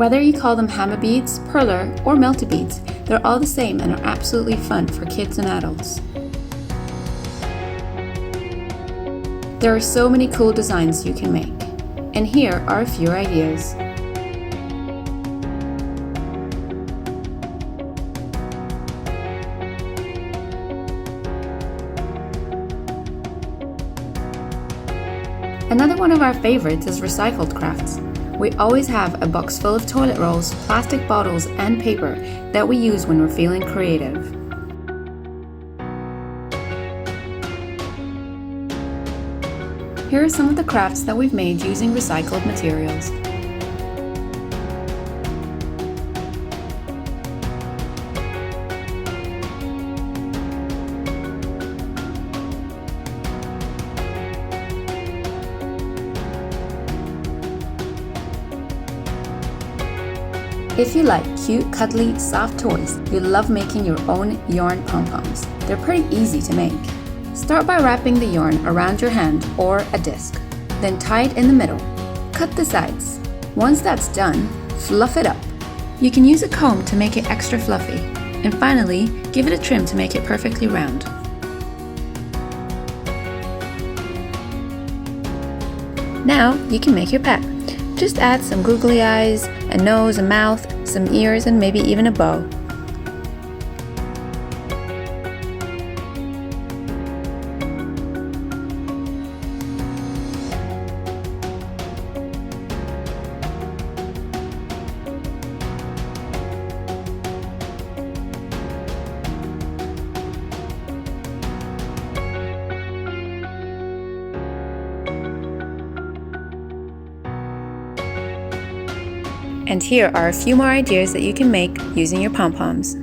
Whether you call them hammer beads, perler, or melted beads, they're all the same and are absolutely fun for kids and adults. There are so many cool designs you can make, and here are a few ideas. Another one of our favorites is recycled crafts. We always have a box full of toilet rolls, plastic bottles, and paper that we use when we're feeling creative. Here are some of the crafts that we've made using recycled materials. If you like cute, cuddly, soft toys, you'll love making your own yarn pom-poms. They're pretty easy to make. Start by wrapping the yarn around your hand or a disc, then tie it in the middle. Cut the sides. Once that's done, fluff it up. You can use a comb to make it extra fluffy. And finally, give it a trim to make it perfectly round. Now you can make your pet. Just add some googly eyes, a nose, a mouth, some ears, and maybe even a bow. And here are a few more ideas that you can make using your pom-poms.